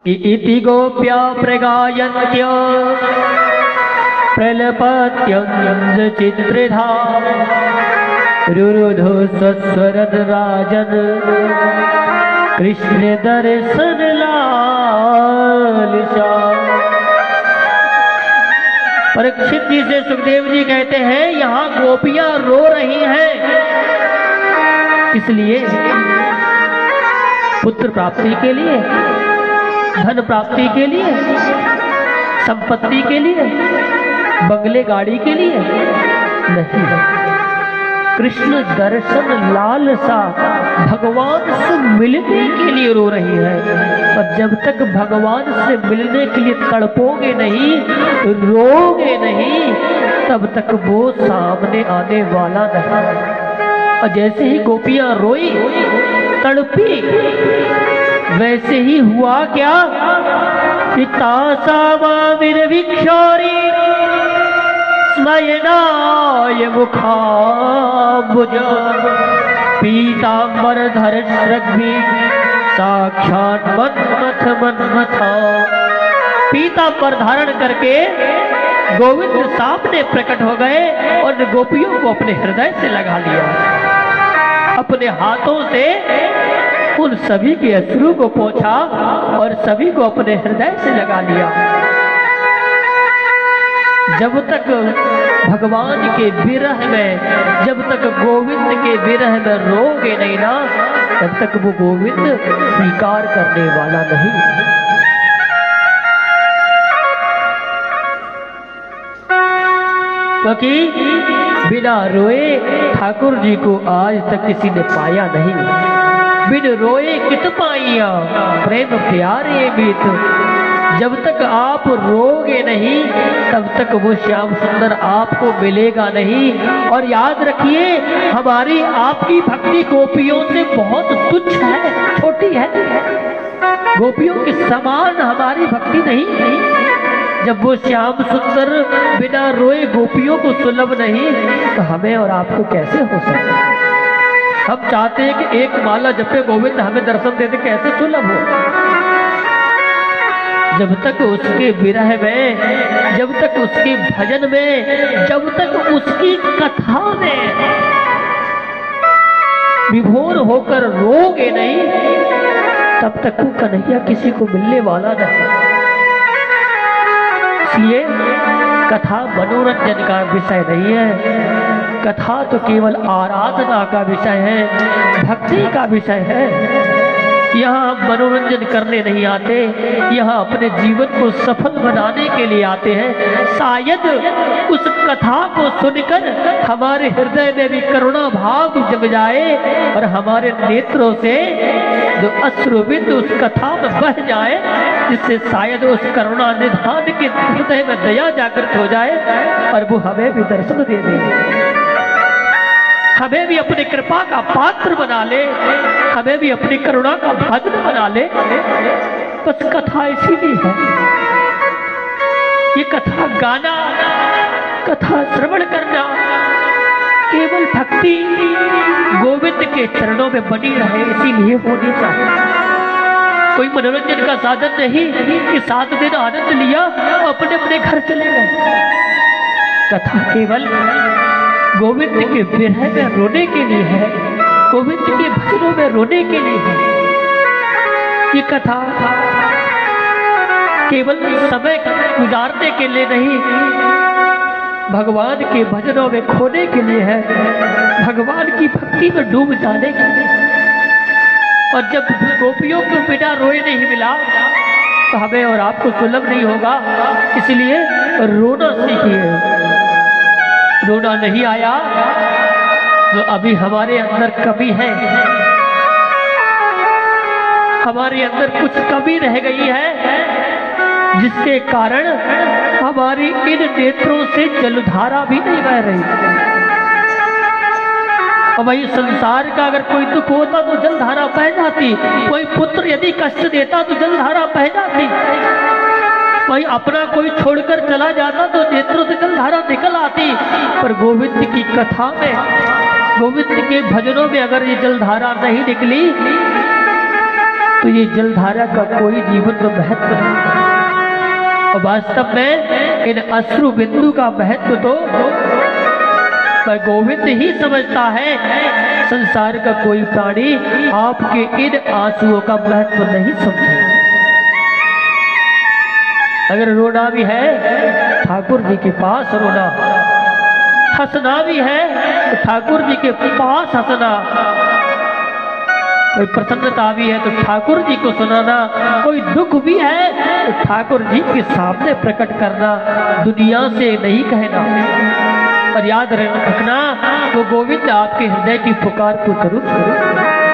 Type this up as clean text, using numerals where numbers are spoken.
इति गोप्या प्रगायन्त्य प्रलपत्यञ्ज चित्रिधा रुरुधो स्वस्वरद राजन कृष्ण दर्शन लालसा। परीक्षित जी से सुखदेव जी कहते हैं यहाँ गोपियां रो रही हैं, इसलिए पुत्र प्राप्ति के लिए, धन प्राप्ति के लिए, संपत्ति के लिए, बंगले गाड़ी के लिए नहीं, कृष्ण दर्शन लालसा, भगवान से मिलने के लिए रो रही है। और जब तक भगवान से मिलने के लिए तड़पोगे नहीं, रोगे नहीं, तब तक वो सामने आने वाला नहीं। और जैसे ही गोपियां रोई, तड़पी, वैसे ही हुआ क्या कि तासावामिरविक्षोरी स्मयनाय मुखाम्बुज पीताम्बरधर श्रग्भि साक्षात् मन्मथा। पीताम्बर धारण करके गोविंद सामने प्रकट हो गए और गोपियों को अपने हृदय से लगा लिया, अपने हाथों से उन सभी के अश्रु को पोंछा और सभी को अपने हृदय से लगा लिया। जब तक भगवान के विरह में, जब तक गोविंद के विरह में रोगे नहीं ना, तब तक वो गोविंद स्वीकार करने वाला नहीं। क्योंकि बिना रोए ठाकुर जी को आज तक किसी ने पाया नहीं। बिन रोए कित पाइया प्रेम प्यारे बीत। जब तक आप रोगे नहीं, तब तक वो श्याम सुंदर आपको मिलेगा नहीं। और याद रखिए, हमारी आपकी भक्ति गोपियों से बहुत तुच्छ है, छोटी है। गोपियों के समान हमारी भक्ति नहीं। जब वो श्याम सुंदर बिना रोए गोपियों को सुलभ नहीं, तो हमें और आपको कैसे हो सकता है? हम चाहते हैं कि एक माला जपे गोविंद हमें दर्शन देते, कैसे सुलभ हो? जब तक उसके विरह में, जब तक उसके भजन में, जब तक उसकी कथा में विभोर होकर रोगे नहीं, तब तक वो कन्हैया किसी को मिलने वाला नहीं। इसलिए कथा मनोरंजन का विषय नहीं है, कथा तो केवल आराधना का विषय है, भक्ति का विषय है। यहाँ हम मनोरंजन करने नहीं आते, यहाँ अपने जीवन को सफल बनाने के लिए आते हैं। शायद उस कथा को सुनकर हमारे हृदय में भी करुणा भाव जग जाए और हमारे नेत्रों से जो अश्रुबिंदु उस कथा में बह जाए, जिससे शायद उस करुणा निधान के हृदय में दया जागृत हो जाए और वो हमें भी दर्शन दे दे, हमें भी अपनी कृपा का पात्र बना ले, हमें भी अपनी करुणा का भाजन बना ले। बस कथा इसीलिए है, ये कथा गाना, कथा श्रवण करना, केवल भक्ति गोविंद के चरणों में बनी रहे, इसीलिए होनी चाहिए। कोई मनोरंजन का साधन नहीं कि 7 दिन आनंद लिया और अपने अपने घर चले गए। कथा केवल गोविंद के विरह में रोने के लिए है, गोविंद के भजनों में रोने के लिए है। ये कथा केवल समय गुजारने के लिए नहीं, भगवान के भजनों में खोने के लिए है, भगवान की भक्ति में डूब जाने के लिए। और जब गोपियों को बिना रोए नहीं मिला, तो हमें और आपको सुलभ नहीं होगा। इसलिए रोना सीखिए। रोना नहीं आया तो अभी हमारे अंदर कमी है, हमारे अंदर कुछ कमी रह गई है, जिसके कारण हमारी इन नेत्रों से जलधारा भी नहीं बह रही। और वही संसार का अगर कोई दुख होता तो जलधारा बह जाती, कोई पुत्र यदि कष्ट देता तो जलधारा बह जाती, वही अपना कोई छोड़कर चला जाता तो नेत्रों से जलधारा निकल आती। पर गोविंद की कथा में, गोविंद के भजनों में अगर ये जलधारा नहीं निकली तो ये जलधारा का कोई जीवन में महत्व नहीं। और वास्तव में इन अश्रु बिंदु का महत्व तो मैं गोविंद ही समझता है। संसार का कोई प्राणी आपके इन आंसुओं का महत्व नहीं समझेगा। अगर रोना भी है ठाकुर जी के पास रोना, हंसना भी है तो ठाकुर जी के पास हंसना, कोई प्रसन्नता भी है तो ठाकुर जी को सुनाना, कोई दुख भी है तो ठाकुर जी के सामने प्रकट करना, दुनिया से नहीं कहना। और याद रखना वो गोविंद आपके हृदय की पुकार को जरूर करो।